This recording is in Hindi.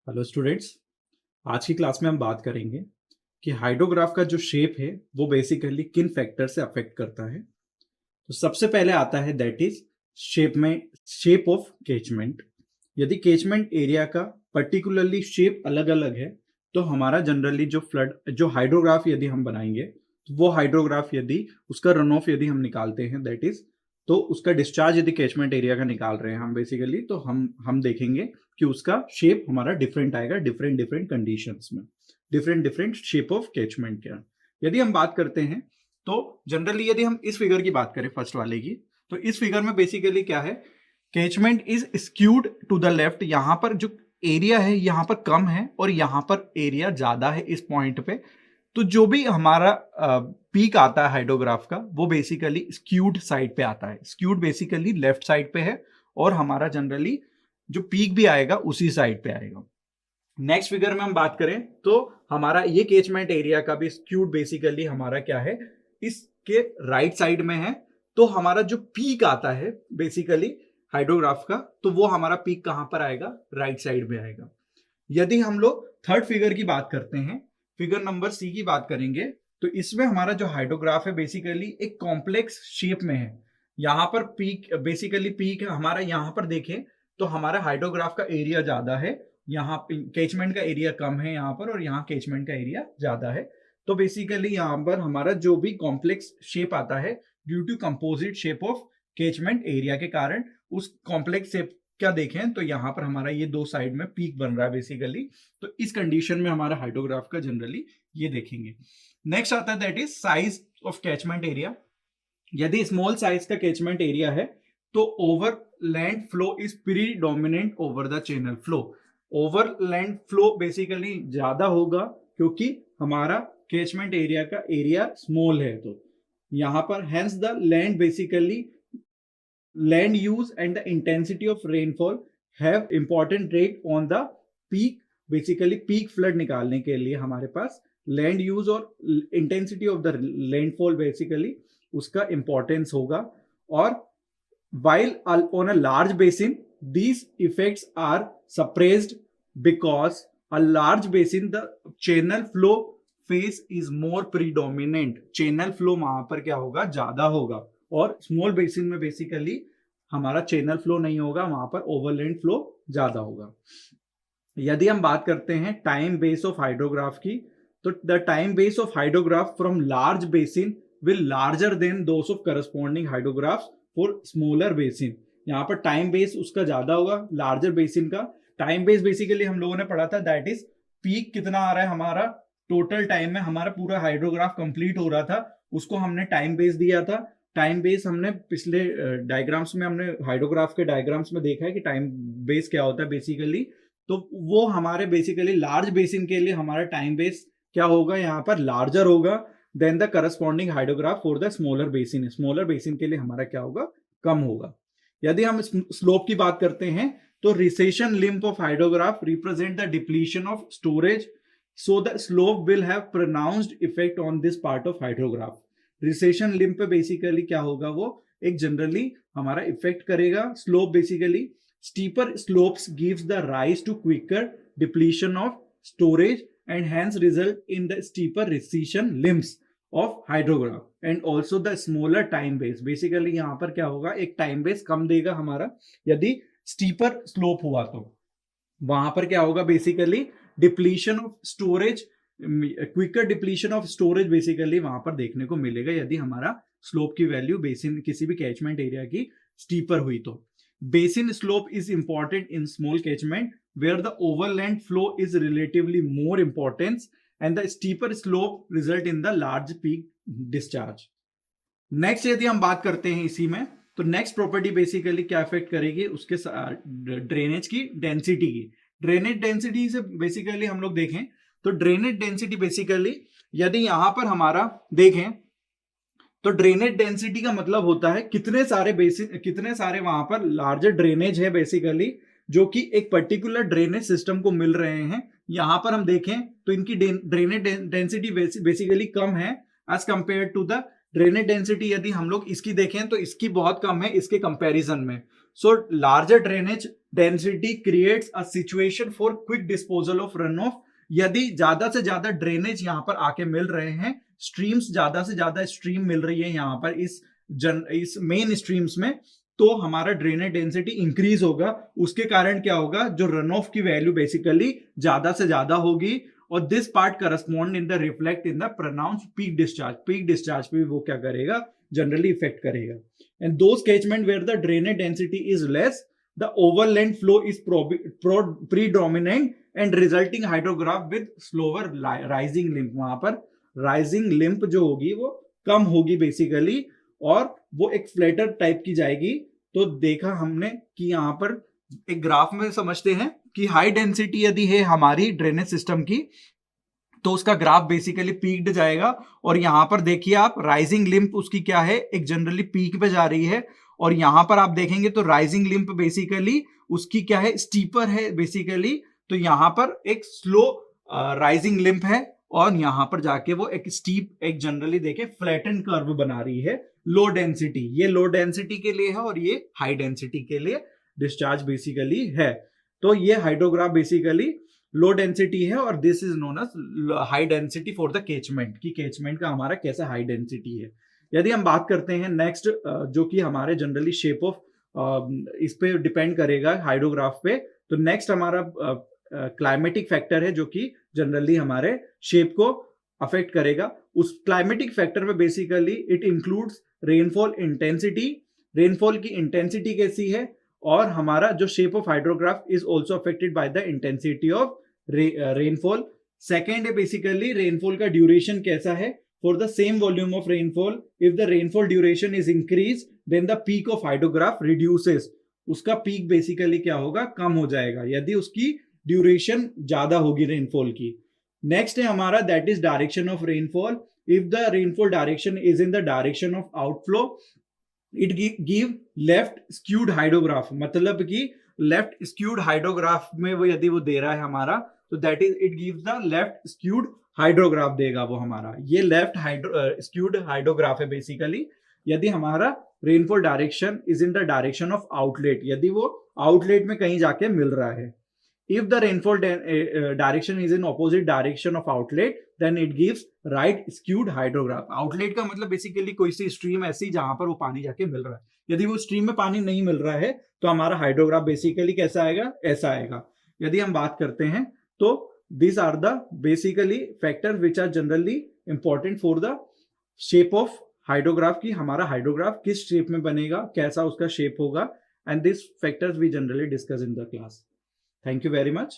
Hello students. आज की क्लास में हम बात करेंगे कि हाइड्रोग्राफ का जो शेप है वो बेसिकली किन फैक्टर से अफेक्ट करता है। तो सबसे पहले आता है that is shape of catchment. यदि कैचमेंट एरिया का पर्टिकुलरली शेप अलग अलग है तो हमारा जनरली जो हाइड्रोग्राफ यदि हम बनाएंगे तो वो हाइड्रोग्राफ यदि उसका रन ऑफ यदि हम निकालते हैं दैट इज तो उसका डिस्चार्ज यदि कैचमेंट एरिया का निकाल रहे हैं हम बेसिकली तो हम देखेंगे कि उसका शेप हमारा डिफरेंट आएगा डिफरेंट डिफरेंट कंडीशंस में, different different shape of catchment का। यदि हम बात करते हैं तो जनरली यदि हम इस फिगर की बात करें फर्स्ट वाले की, तो इस फिगर में बेसिकली क्या है, catchment is skewed to the left. यहां पर जो एरिया है यहां पर कम है और यहां पर एरिया ज्यादा है इस पॉइंट पे। तो जो भी हमारा पीक आता है हाइड्रोग्राफ का वो बेसिकली स्क्यूड साइड पे आता है। स्क्यूड बेसिकली लेफ्ट साइड पे है और हमारा जनरली जो पीक भी आएगा उसी साइड पे आएगा। नेक्स्ट फिगर में हम बात करें तो हमारा ये कैचमेंट एरिया का भी स्क्यूड बेसिकली हमारा क्या है, इसके राइट साइड में है। तो हमारा जो पीक आता है बेसिकली हाइड्रोग्राफ का तो वो हमारा पीक कहां पर आएगा, राइट साइड में आएगा। यदि हम लोग थर्ड फिगर की बात करते हैं, फिगर नंबर सी की बात करेंगे, तो इसमें हमारा जो हाइड्रोग्राफ है बेसिकली एक कॉम्प्लेक्स शेप में है। यहां पर पीक बेसिकली पीक है हमारा, यहां पर देखें तो हमारा हाइड्रोग्राफ का एरिया ज्यादा है, यहाँ कैचमेंट का एरिया कम है यहाँ पर और यहाँ कैचमेंट का एरिया ज्यादा है। तो बेसिकली यहाँ पर हमारा जो भी कॉम्प्लेक्स शेप आता है due to composite shape of catchment area के कारण, उस कॉम्प्लेक्स शेप क्या देखें तो यहाँ पर हमारा ये दो साइड में पीक बन रहा है बेसिकली। तो इस कंडीशन में हमारा हाइड्रोग्राफ का जनरली ये देखेंगे। नेक्स्ट आता है that is size of catchment area. यदि स्मॉल साइज का कैचमेंट एरिया है तो overland flow is predominant over the channel flow. Overland flow basically ज्यादा होगा क्योंकि हमारा कैचमेंट एरिया का एरिया स्मॉल है। तो यहां पर hence the land basically land use and the intensity of rainfall have important rate on the peak। Basically peak flood निकालने के लिए हमारे पास लैंड यूज और intensity of the landfall basically उसका इंपॉर्टेंस होगा। और while on a large basin these effects are suppressed because a large basin the channel flow phase is more predominant। Channel flow वहां पर क्या होगा, ज्यादा होगा। और स्मॉल बेसिन में बेसिकली हमारा चैनल फ्लो नहीं होगा, वहां पर ओवरलैंड फ्लो ज्यादा होगा। यदि हम बात करते हैं टाइम बेस ऑफ हाइड्रोग्राफ की, तो the time base of hydrograph from large basin will larger than those of corresponding hydrographs for smaller basin. यहाँ पर टाइम बेस उसका ज्यादा होगा लार्जर बेसिन का। टाइम बेस बेसिकली हम लोगों ने पढ़ा था दैट इज पीक कितना आ रहा है हमारा, टोटल टाइम में हमारा पूरा हाइड्रोग्राफ कंप्लीट हो रहा था उसको हमने टाइम बेस दिया था। टाइम बेस हमने पिछले डायग्राम्स में हमने हाइड्रोग्राफ के डायग्राम्स में देखा है कि टाइम बेस क्या होता है बेसिकली। तो वो हमारे बेसिकली लार्ज बेसिन के लिए हमारा टाइम बेस क्या होगा, यहाँ पर लार्जर होगा than the corresponding hydrograph for the smaller basin. Smaller basin के लिए हमारा क्या होगा, कम होगा। यदि हम स्लोप की बात करते हैं तो recession lymph of hydrograph represent the depletion of storage, so the slope will have pronounced effect on this part of hydrograph. Recession lymph पे बेसिकली क्या होगा, वो एक जनरली हमारा इफेक्ट करेगा। Slope basically steeper slopes gives the rise to quicker depletion of storage and hence result in the steeper recession limbs of hydrograph and also the smaller time base। basically यहाँ पर क्या होगा, एक time base कम देगा हमारा। यदि steeper slope हुआ तो वहां पर क्या होगा, basically depletion of storage, quicker depletion of storage basically वहां पर देखने को मिलेगा यदि हमारा स्लोप की वैल्यू बेसिन किसी भी कैचमेंट एरिया की स्टीपर हुई तो। Basin slope is important in small catchment where the overland flow is relatively more important and the steeper slope result in the large peak discharge। Next यदि हम बात करते हैं इसी में, तो नेक्स्ट प्रॉपर्टी बेसिकली क्या इफेक्ट करेगी, उसके ड्रेनेज की डेंसिटी की। ड्रेनेज डेंसिटी से बेसिकली हम लोग देखें तो ड्रेनेज डेंसिटी बेसिकली यदि यहां पर हमारा देखें तो ड्रेनेज डेंसिटी का मतलब होता है कितने सारे बेसिन, कितने सारे वहां पर लार्जर ड्रेनेज है बेसिकली जो कि एक पर्टिकुलर ड्रेनेज सिस्टम को मिल रहे हैं। यहां पर हम देखें तो इनकी ड्रेनेज डेंसिटी बेसिकली कम है as compared to the drainage density. यदि हम लोग इसकी देखें तो इसकी बहुत कम है इसके कंपैरिजन में। So larger drainage density creates a situation for quick disposal of runoff. यदि ज्यादा से ज्यादा ड्रेनेज यहाँ पर आके मिल रहे हैं, स्ट्रीम्स ज्यादा से ज्यादा स्ट्रीम मिल रही है यहाँ पर इस मेन स्ट्रीम्स में, तो हमारा ड्रेनेज डेंसिटी इंक्रीज होगा. उसके कारण क्या होगा, जो रन ऑफ की वैल्यू बेसिकली ज्यादा से ज्यादा होगी, और this part correspond in the reflect in the pronounce peak discharge. Peak discharge पे वो क्या करेगा, जनरली इफेक्ट करेगा. And those catchment where the drainage density is less, the overland flow is predominant and resulting hydrograph with slower rising limb. वहां पर राइजिंग लिम्प जो होगी वो कम होगी बेसिकली, और वो एक फ्लैटर टाइप की जाएगी. तो देखा हमने कि यहाँ पर एक ग्राफ में समझते हैं कि हाई डेंसिटी यदि है हमारी ड्रेनेज सिस्टम की, तो उसका ग्राफ बेसिकली पीक्ड जाएगा. और यहां पर देखिए आप, राइजिंग लिम्प उसकी क्या है, एक जनरली पीक पे जा रही है. और यहां पर आप देखेंगे तो राइजिंग लिम्प बेसिकली उसकी क्या है, स्टीपर है बेसिकली. तो यहां पर एक स्लो राइजिंग लिम्प है, और यहां पर जाके वो एक स्टीप, एक जनरली देखे फ्लैटन कर्व बना रही है. लो डेंसिटी, ये लो डेंसिटी के लिए है, और ये हाई डेंसिटी के लिए डिस्चार्ज बेसिकली है. तो ये हाइड्रोग्राफ बेसिकली लो डेंसिटी है, और this is known as high density for the catchment, की कैचमेंट का हमारा कैसा हाई डेंसिटी है. यदि हम बात करते हैं नेक्स्ट, जो कि हमारे जनरली शेप ऑफ इस पे डिपेंड करेगा हाइड्रोग्राफ पे, तो नेक्स्ट हमारा क्लाइमेटिक फैक्टर है, जो कि जनरली हमारे शेप को अफेक्ट करेगा. उस क्लाइमेटिक फैक्टर में basically it includes rainfall intensity. Rainfall की इंटेंसिटी कैसी है, और हमारा जो shape of hydrograph is also affected by the intensity of rainfall. Second है बेसिकली रेनफॉल का ड्यूरेशन कैसा है. For the same volume of rainfall, if the rainfall duration is increase, then the peak of hydrograph reduces. उसका पीक बेसिकली क्या होगा, कम हो जाएगा, यदि उसकी ड्यूरेशन ज्यादा होगी रेनफॉल की. नेक्स्ट है हमारा, that is direction of rainfall. If the rainfall direction is in the direction of outflow, it give left skewed hydrograph. मतलब कि लेफ्ट स्क्यूड हाइड्रोग्राफ में वो यदि वो दे रहा है हमारा, तो that is it gives the left skewed hydrograph देगा वो हमारा. ये लेफ्ट स्क्यूड हाइड्रोग्राफ है बेसिकली, यदि हमारा rainfall direction is in the direction of outlet, यदि वो आउटलेट में कहीं जाके मिल रहा है. If the rainfall direction is in opposite direction of outlet, then it gives right skewed hydrograph. Outlet का मतलब बेसिकली कोई सी स्ट्रीम ऐसी जहां पर वो पानी जाके मिल रहा है. यदि वो स्ट्रीम में पानी नहीं मिल रहा है, तो हमारा हाइड्रोग्राफ बेसिकली कैसा आएगा, ऐसा आएगा. यदि हम बात करते हैं, तो these are the basically factors which are generally important for the shape of hydrograph की. हमारा हाइड्रोग्राफ किस शेप में बनेगा, कैसा उसका शेप होगा, and these factors we generally discuss in the class. Thank you very much.